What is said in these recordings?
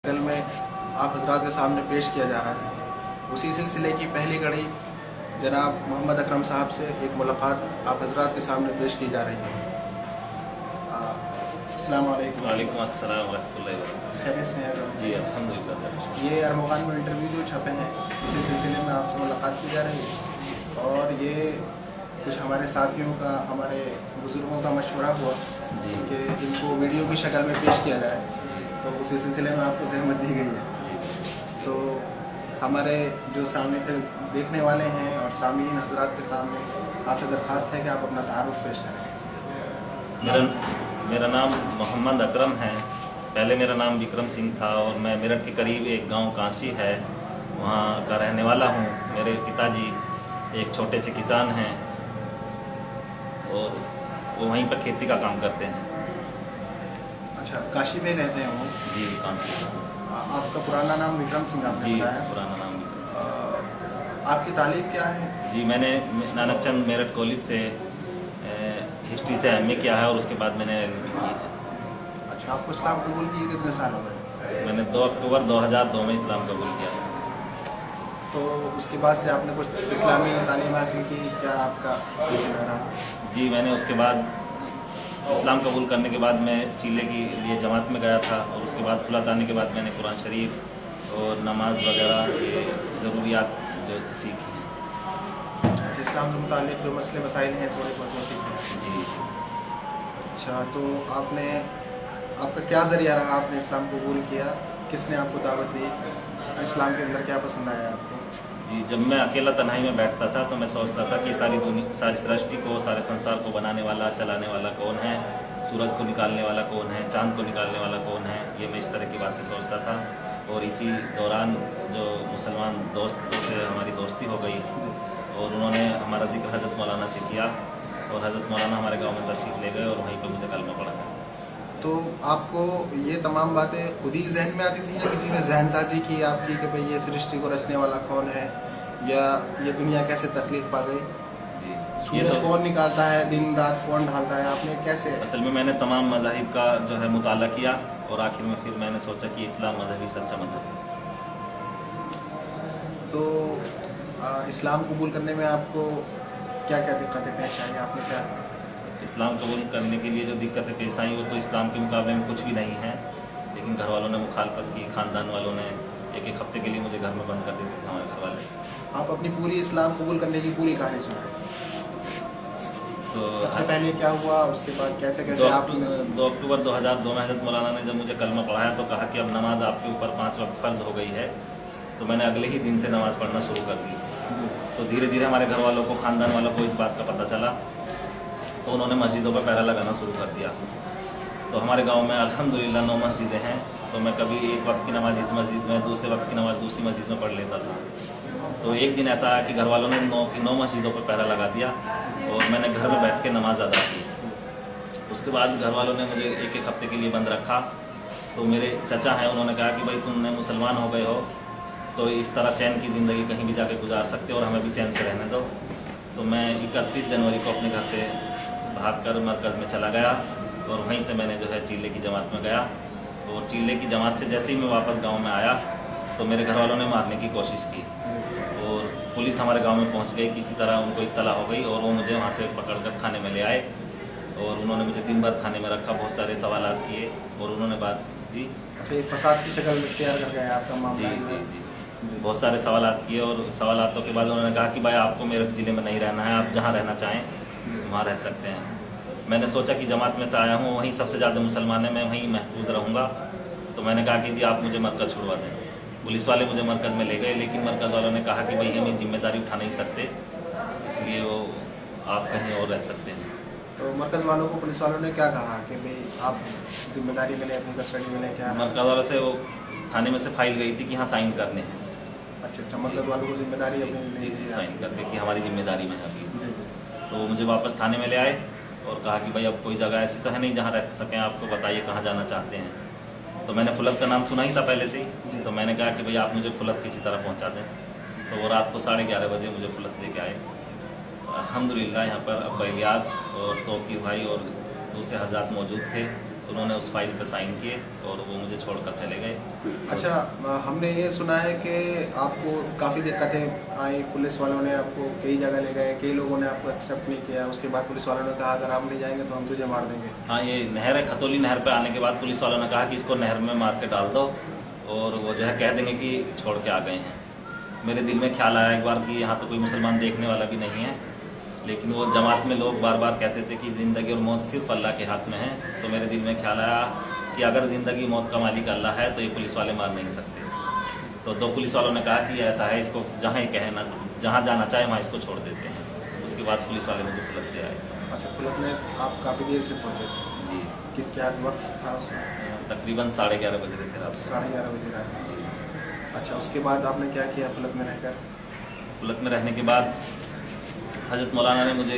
कल में आप हजरात के सामने पेश किया जा रहा है। उसी सिलसिले की पहली कड़ी जनाब मोहम्मद अकरम साहब से एक मुलाकात आप हजरात के सामने पेश की जा रही है। अस्सलाम वालेकुम। वालेकुम अस्सलाम व रहमतुल्लाहि व बरकातहू। खैरियत से हैं? जी अल्हम्दुलिल्लाह। ये अरमगान में इंटरव्यू जो छपे हैं, इसी सिलसिले में आपसे मुलाकात की जा रही है और ये कुछ हमारे साथियों का, हमारे बुज़ुर्गों का मशवरा हुआ जी कि इनको वीडियो की शक्ल में पेश किया जाए, तो उसी सिलसिले में आपको सहमत दी गई है। तो हमारे जो सामने देखने वाले हैं और सामीन हजरात के सामने आपसे दरख्वास्त है कि आप अपना तारुफ पेश करें। मेरा नाम मोहम्मद अकरम है। पहले मेरा नाम विक्रम सिंह था और मैं मेरठ के करीब एक गांव कांसी है, वहाँ का रहने वाला हूँ। मेरे पिताजी एक छोटे से किसान हैं और वो वहीं पर खेती का काम करते हैं। अच्छा, काशी में रहते हैं वो? जी कांसी। आपका पुराना नाम विक्रम सिंह आपने जी बताया? पुराना नाम विक्रम। आपकी तालीम क्या है? जी मैंने नानक चंद मेरठ कॉलेज से हिस्ट्री से एमए किया है और उसके बाद मैंने एलएलबी की है। अच्छा, आपको इस्लाम कबूल किए कितने साल हो गए? मैंने 2 अक्टूबर 2002 में इस्लाम कबूल किया। तो उसके बाद से आपने कुछ इस्लामी तालीम हासिल की, क्या आपका सिलसिला रहा? जी मैंने उसके बाद इस्लाम कबूल करने के बाद मैं चीले के लिए जमात में गया था और उसके बाद फुलात आने के बाद मैंने कुरान शरीफ और नमाज वगैरह ये ज़रूरियात जो सीखी हैं। अच्छा, इस्लाम के मुतालिक जो मसले मसाइल हैं थोड़े बहुत वो सीखे हैं। जी अच्छा, तो आपका क्या ज़रिया रहा? आपने इस्लाम कबूल किया, किसने आपको दावत दी? इस्लाम के अंदर क्या पसंद आया आपको? जी जब मैं अकेला तन्हाई में बैठता था तो मैं सोचता था कि सारी सृष्टि को, सारे संसार को बनाने वाला, चलाने वाला कौन है, सूरज को निकालने वाला कौन है, चाँद को निकालने वाला कौन है। ये मैं इस तरह की बातें सोचता था और इसी दौरान जो मुसलमान दोस्तों से हमारी दोस्ती हो गई और उन्होंने हमारा जिक्र हज़रत मौलाना से किया और हज़रत मौलाना हमारे गाँव में तशरीफ़ ले गए और वहीं पर मुझे कलमा पड़ा। तो आपको ये तमाम बातें खुद ही जहन में आती थी या किसी ने जहन साजी की आपकी कि भाई ये सृष्टि को रचने वाला कौन है, या ये दुनिया कैसे तख्लीक पा गई, ये सूरज तो कौन निकालता है, दिन रात कौन ढालता है, आपने कैसे? असल में मैंने तमाम मज़ाहिब का जो है मुताला किया और आखिर में फिर मैंने सोचा कि इस्लाम मज़हब ही सच्चा मज़हब है। तो इस्लाम कबूल करने में आपको क्या क्या दिक्कतें पेश आई? आपने क्या? इस्लाम कबूल करने के लिए जो दिक्कतें पेश आई वो तो इस्लाम के मुकाबले में कुछ भी नहीं है, लेकिन घर वालों ने मुखालफत की। ख़ानदान वालों ने एक हफ्ते के लिए मुझे घर में बंद कर देते थे हमारे घर वाले। आप अपनी पूरी इस्लाम कबूल करने की पूरी कहानी सुनाएं। तो सबसे पहले क्या हुआ, उसके बाद कैसे कैसे आप? 2 अक्टूबर 2002 में हज़रत मौलाना ने जब मुझे कलमा पढ़ाया तो कहा कि अब नमाज आपके ऊपर 5 वक्त फ़र्ज़ हो गई है। तो मैंने अगले ही दिन से नमाज़ पढ़ना शुरू कर दी। तो धीरे धीरे हमारे घर वालों को, ख़ानदान वालों को इस बात का पता चला तो उन्होंने मस्जिदों पर पहरा लगाना शुरू कर दिया। तो हमारे गांव में अल्हम्दुलिल्लाह 9 मस्जिदें हैं, तो मैं कभी एक वक्त की नमाज़ इस मस्जिद में, दूसरे वक्त की नमाज़ दूसरी मस्जिद में पढ़ लेता था। तो एक दिन ऐसा आया कि घर वालों ने 9 मस्जिदों पर पहरा लगा दिया और मैंने घर में बैठ के नमाज़ अदा की। उसके बाद घर वालों ने मुझे एक हफ्ते के लिए बंद रखा। तो मेरे चचा हैं, उन्होंने कहा कि भाई तुमने मुसलमान हो गए हो तो इस तरह चैन की ज़िंदगी कहीं भी जाके गुजार सकते हो और हमें भी चैन से रहने दो। तो मैं 31 जनवरी को अपने घर से भागकर मरकज़ में चला गया और वहीं से मैंने जो है चीले की जमात में गया। और चीले की जमात से जैसे ही मैं वापस गांव में आया तो मेरे घर वालों ने मारने की कोशिश की और पुलिस हमारे गांव में पहुंच गई। किसी तरह उनको इत्तला हो गई और वो मुझे वहां से पकड़कर थाने में ले आए और उन्होंने मुझे दिन भर थाने में रखा, बहुत सारे सवालात किए और उन्होंने बात जी। अच्छा, ये फसाद की शक्ल इख्तियार कर गए आपका मामला? जी बहुत सारे सवालात किए और सवालातों के बाद उन्होंने कहा कि भाई आपको मेरठ ज़िले में नहीं रहना है, आप जहाँ रहना चाहें वहाँ रह सकते हैं। मैंने सोचा कि जमात में से आया हूँ, वहीं सबसे ज़्यादा मुसलमान है, मैं वहीं महफूज रहूँगा। तो मैंने कहा कि जी आप मुझे मरकज़ छुड़वा दें। पुलिस वाले मुझे मरकज़ में ले गए, लेकिन मरकज़ वालों ने कहा कि भाई हम ये जिम्मेदारी उठा नहीं सकते, इसलिए वो आप कहीं और रह सकते हैं। तो मरकज़ वालों को पुलिस वालों ने क्या कहा कि भाई आप जिम्मेदारी मिले, अपनी कस्टडी मिले, क्या? मरकज़ वालों से वो थाने में से फाइल गई थी कि हाँ साइन करने हैं। अच्छा, मरकज़ वालों को जिम्मेदारी अपनी जी साइन करके कि हमारी जिम्मेदारी में है अभी। जी। तो मुझे वापस थाने में ले आए और कहा कि भाई अब कोई जगह ऐसी तो है नहीं जहाँ रह सकें, आपको बताइए कहाँ जाना चाहते हैं। तो मैंने फुलत का नाम सुना ही था पहले से ही, तो मैंने कहा कि भाई आप मुझे फुलत किसी तरह पहुँचा दें। तो वो रात को 11:30 बजे मुझे फुलत लेके आए। अल्हम्दुलिल्लाह यहाँ पर अब्बा इलियास और तौकीर भाई और दूसरे हज़रात मौजूद थे उन्होंने उस फाइल पे साइन किए और वो मुझे छोड़कर चले गए। अच्छा, हमने ये सुना है कि आपको काफ़ी दिक्कतें आई, पुलिस वालों ने आपको कई जगह ले गए, कई लोगों ने आपको एक्सेप्ट नहीं किया, उसके बाद पुलिस वालों ने कहा अगर आप नहीं जाएंगे तो हम तुझे मार देंगे। हाँ, ये नहर है, खतौली नहर पे आने के बाद पुलिस वालों ने कहा कि इसको नहर में मार के डाल दो और वो जो है कह देंगे कि छोड़ के आ गए हैं। मेरे दिल में ख्याल आया एक बार कि यहाँ तो कोई मुसलमान देखने वाला भी नहीं है, लेकिन वो जमात में लोग बार बार कहते थे कि ज़िंदगी और मौत सिर्फ अल्लाह के हाथ में है। तो मेरे दिल में ख्याल आया कि अगर ज़िंदगी मौत का मालिक अल्लाह है तो ये पुलिस वाले मार नहीं सकते। तो दो पुलिस वालों ने कहा कि ऐसा है, इसको जहाँ ही कहे ना, जहाँ जाना चाहे वहाँ इसको छोड़ देते हैं। उसके बाद पुलिस वाले मुझे फुलक दे आए। अच्छा, फुलक में आप काफ़ी देर से पहुँचे थे? जी। किस क्या वक्त था उसमें? तकरीबन 11:30 बजे थे रात। 11:30 बजे रात। जी। अच्छा, उसके बाद आपने क्या किया फुलक में रहकर? फुलक में रहने के बाद हज़रत मौलाना ने मुझे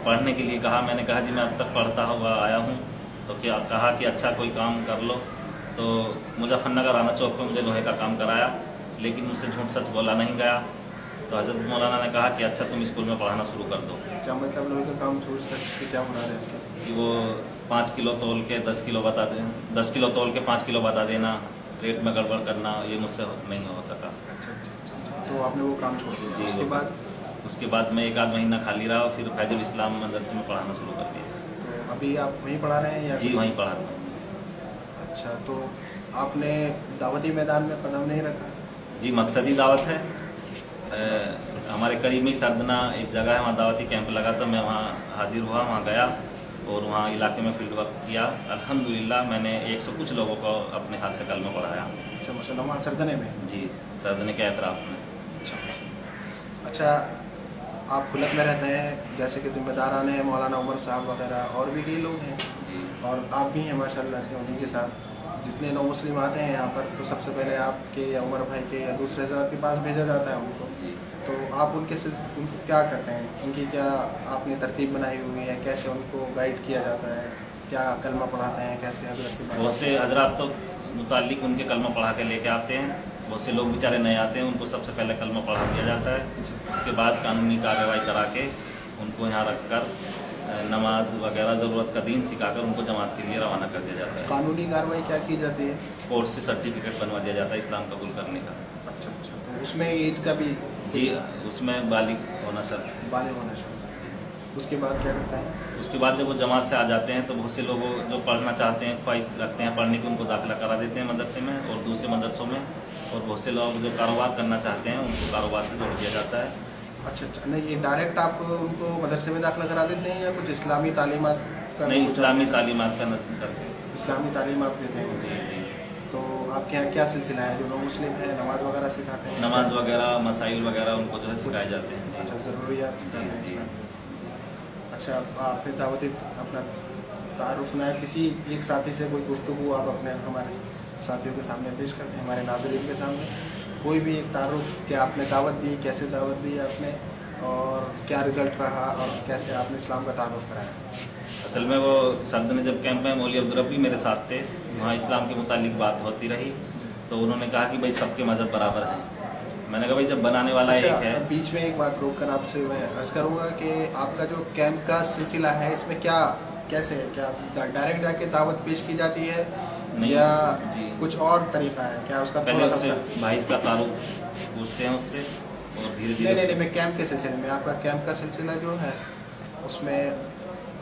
पढ़ने के लिए कहा। मैंने कहा जी मैं अब तक पढ़ता हुआ आया हूँ। तो क्या कहा कि अच्छा कोई काम कर लो। तो मुजफ्फरनगर राना चौक पे मुझे लोहे का काम कराया, लेकिन मुझसे झूठ सच बोला नहीं गया। तो हज़रत मौलाना ने कहा कि अच्छा तुम स्कूल में पढ़ाना शुरू कर दो। क्या मतलब लोहे का काम झूठ सच के क्या बना रहे हैं? कि वो 5 किलो तोल के 10 किलो बता दें, 10 किलो तोल के 5 किलो बता देना, रेट में गड़बड़ करना, ये मुझसे नहीं हो सका। अच्छा, तो आपने वो काम छोड़ दिया? जी। उसके बाद मैं 1 आध महीना खाली रहा, फिर फैजुल इस्लाम मदरसे में पढ़ाना शुरू कर दिया। तो अभी आप वहीं पढ़ा रहे हैं या? जी, वहीं पढ़ा रहा हूँ। अच्छा, तो आपने दावती मैदान में कदम नहीं रखा? जी, मकसदी दावत है। हमारे करीब में सरदना एक जगह है, वहाँ दावती कैंप लगा था। मैं वहाँ हाजिर हुआ, वहाँ गया और वहाँ इलाके में फील्ड वर्क किया। अल्हम्दुलिल्लाह मैंने 100 कुछ लोगों को अपने हाथ से कलमा पढ़ाया। अच्छा, माशाल्लाह, वहाँ सरदने में? जी, सरदने के एतराफ़ में। अच्छा, आप फुलक में रहते हैं, जैसे कि ज़िम्मेदारान हैं मौलाना उमर साहब वगैरह और भी कई लोग हैं, जी। और आप भी हैं माशाल्लाह से उन्हीं के साथ। जितने नौ मुस्लिम आते हैं यहाँ पर तो सबसे पहले आपके या उमर भाई के या दूसरे हज़रात के पास भेजा जाता है उनको। जी। तो आप उनको क्या करते हैं? उनकी क्या आपने तरतीब बनाई हुई है? कैसे उनको गाइड किया जाता है? क्या कलमा पढ़ाते हैं? कैसे हज़रत के बहुत से हजरात तो मुताल्लिक उनके कलमा पढ़ा के लेके आते हैं। बहुत से लोग बेचारे नए आते हैं, उनको सबसे पहले कलमा पढ़ा दिया जाता है। उसके बाद कानूनी कार्रवाई करा के उनको यहाँ रख कर नमाज वगैरह ज़रूरत का दीन सिखाकर उनको जमात के लिए रवाना कर दिया जाता है। कानूनी कार्रवाई क्या की जाती है? कोर्ट से सर्टिफिकेट बनवा दिया जाता है इस्लाम कबूल करने का। अच्छा, तो उसमें एज का भी? जी, उसमें बालिग होना शर्त है। बालिग होना चाहिए। उसके बाद क्या करता है? उसके बाद जब वो जमात से आ जाते हैं तो बहुत से लोग जो पढ़ना चाहते हैं, ख्वाहिश रखते हैं पढ़ने की, उनको दाखिला करा देते हैं मदरसे में और दूसरे मदरसों में। और बहुत से लोग जो कारोबार करना चाहते हैं उनको कारोबार से जोड़ दिया जाता है। अच्छा, नहीं, ये डायरेक्ट आप उनको मदरसे में दाखिला करा देते हैं या कुछ इस्लामी तालीमात का? नहीं, इस्लामी तालीमात का करके। इस्लामी तालीम आप देते हैं? जी जी। तो आपके यहाँ क्या सिलसिला है? जो लोग मुस्लिम हैं नमाज वगैरह सिखाते हैं? नमाज वगैरह, मसाइल वगैरह उनको जो है सिखाए जाते हैं। अच्छा, ज़रूरियात सिखाते जी, हैं। अच्छा, आपने दावती अपना तारुफ ना किसी एक साथी से कोई गुफ्तगू आप अपने हमारे साथियों के सामने पेश करते हैं, हमारे नाज़रीन के सामने? कोई भी एक तारुफ, क्या आपने दावत दी, कैसे दावत दी आपने, और क्या रिज़ल्ट रहा, और कैसे आपने इस्लाम का तारुफ कराया? असल में वो सरदने जब कैंप में मौलवी अब्दुल रब्बी मेरे साथ थे, वहाँ इस्लाम के मुतालिक बात होती रही। तो उन्होंने कहा कि भाई सबके मज़हब बराबर हैं। मैंने कहा भाई जब बनाने वाला अच्छा, एक है। बीच में एक बात रोक कर आपसे मैं अर्ज़ करूँगा कि आपका जो कैंप का सिलसिला है इसमें क्या कैसे है? क्या डायरेक्ट जाके दावत पेश की जाती है नहीं, या जी। कुछ और तरीका है? क्या उसका पहले थोड़ा उससे सा भाई इसका तारुफ पूछते हैं उससे और धीरे नहीं धीरे मैं कैंप के सिलसिले में, आपका कैंप का सिलसिला जो है उसमें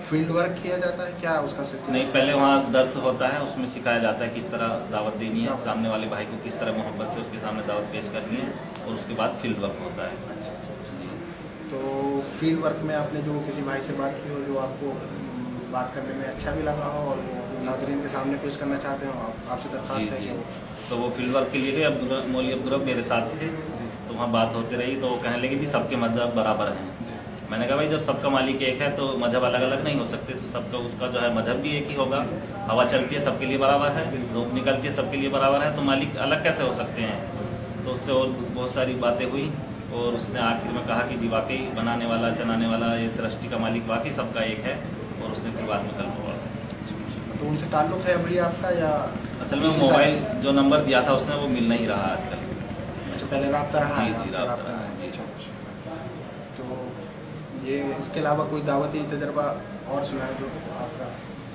फील्ड वर्क किया जाता है, क्या उसका सिलसिला? नहीं, पहले वहाँ दर्स होता है, उसमें सिखाया जाता है किस तरह दावत देनी है, सामने वाले भाई को किस तरह मोहब्बत से उसके सामने दावत पेश करनी है, और उसके बाद फील्ड वर्क होता है। तो फील्ड वर्क में आपने जो किसी भाई से बात की हो जो आपको बात करने में अच्छा भी लगा हो और वो नाजरीन के सामने पेश करना चाहते हो, आपसे दरख्वास्त है जी। कि तो वो फील्ड वर्क के लिए गए, मौलवी अब्दुल रब्बी मेरे साथ थे। तो वहाँ बात होती रही तो वो कहने लगी जी सबके मज़हब बराबर हैं। मैंने कहा भाई जब सबका मालिक एक है तो मज़हब अलग अलग नहीं हो सकते, सबका उसका जो है मज़हब भी एक ही होगा। हवा चलती है सबके लिए बराबर है, धूप निकलती है सबके लिए बराबर है, तो मालिक अलग कैसे हो सकते हैं? तो उससे और बहुत सारी बातें हुई और उसने आखिर में कहा कि जी वाकई बनाने वाला, चलाने वाला, ये सृष्टि का मालिक वाकई सबका एक है। और उसने फिर बाद में कलमा पढ़ा। तो उनसे ताल्लुक़ है अभी आपका या? असल में मोबाइल जो नंबर दिया था उसने वो मिल नहीं रहा आजकल। अच्छा, पहले रब्ता रहा है? जी, रब्ता रहा। तो ये इसके अलावा कोई दावती तजर्बा और सुना है जो आपका?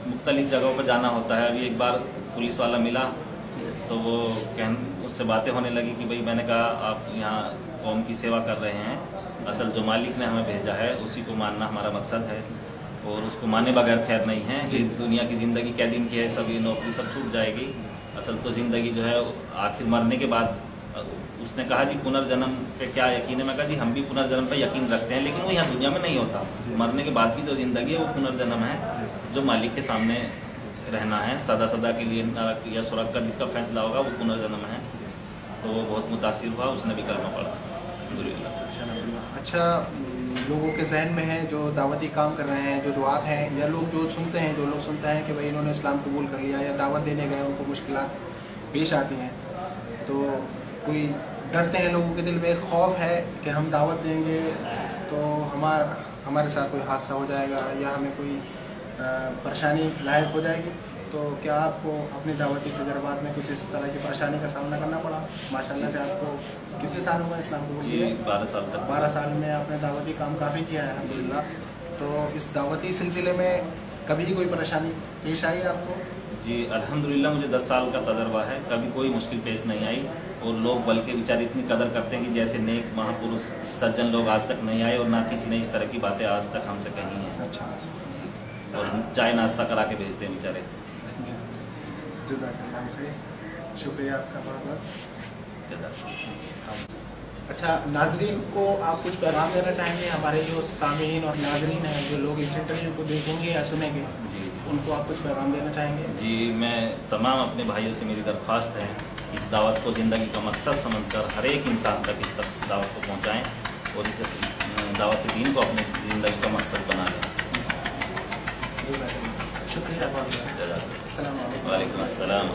मुख्तलिफ जगहों पर जाना होता है। अभी एक बार पुलिस वाला मिला तो वो उससे बातें होने लगी कि भाई, मैंने कहा आप यहाँ कौम की सेवा कर रहे हैं, असल जो मालिक ने हमें भेजा है उसी को मानना हमारा मकसद है, और उसको माने बगैर खैर नहीं है। दुनिया की ज़िंदगी क्या दिन की है, सभी नौकरी सब छूट जाएगी। असल तो ज़िंदगी जो है आखिर मरने के बाद, उसने कहा जी पुनर्जन्म पे क्या यकीन है? मैं कहा जी हम भी पुनर्जन्म पे यकीन रखते हैं, लेकिन वो यहाँ दुनिया में नहीं होता। मरने के बाद की जो ज़िंदगी है वो पुनर्जन्म है, जो मालिक के सामने रहना है सदा सदा के लिए, नरक या स्वर्ग का जिसका फैसला होगा वो पुनर्जन्म है। तो वो बहुत मुतासिर हुआ, उसने भी कलमा पढ़ा अल्हम्दुलिल्लाह। अच्छा, लोगों के जहन में है जो दावती काम कर रहे हैं, जो दुआत हैं, या लोग जो सुनते हैं, जो लोग सुनते हैं कि भाई इन्होंने इस्लाम कबूल कर लिया या दावत देने गए उनको मुश्किलात पेश आती हैं, तो कोई डरते हैं, लोगों के दिल में एक खौफ है कि हम दावत देंगे तो हमारे साथ कोई हादसा हो जाएगा या हमें कोई परेशानी लायक हो जाएगी। तो क्या आपको अपने दावती तजर्बात में कुछ इस तरह की परेशानी का सामना करना पड़ा? माशाल्लाह से आपको कितने साल हुए इस्लाम कबूल किए? 12 साल तक। 12 साल में आपने दावती काम काफ़ी किया है अल्हम्दुलिल्लाह। तो इस दावती सिलसिले में कभी कोई परेशानी पेश आई आपको? जी अल्हम्दुलिल्लाह, मुझे 10 साल का तजर्बा है, कभी कोई मुश्किल पेश नहीं आई। और लोग बल्कि बेचारे इतनी कदर करते हैं कि जैसे नेक महापुरुष सज्जन लोग आज तक नहीं आए, और ना किसी ने इस तरह की बातें आज तक हमसे कही हैं। अच्छा। और चाय नाश्ता करा के भेजते हैं बेचारे। जी, जज़ाकल्लाह खैर, शुक्रिया आपका बहुत। अच्छा, नाजरीन को आप कुछ पैगाम देना चाहेंगे? हमारे जो सामीन और नाजरीन हैं, जो लोग इस इंटरव्यू को देखेंगे या सुनेंगे, उनको आप कुछ पैगाम देना चाहेंगे? जी, मैं तमाम अपने भाइयों से मेरी दरख्वास्त है, इस दावत को ज़िंदगी का मकसद समझकर हर एक इंसान तक इस दावत को पहुँचाएँ, और इस दावत दीन को अपनी ज़िंदगी का मकसद बना लें। शुक्रिया। वालेकुम अस्सलाम।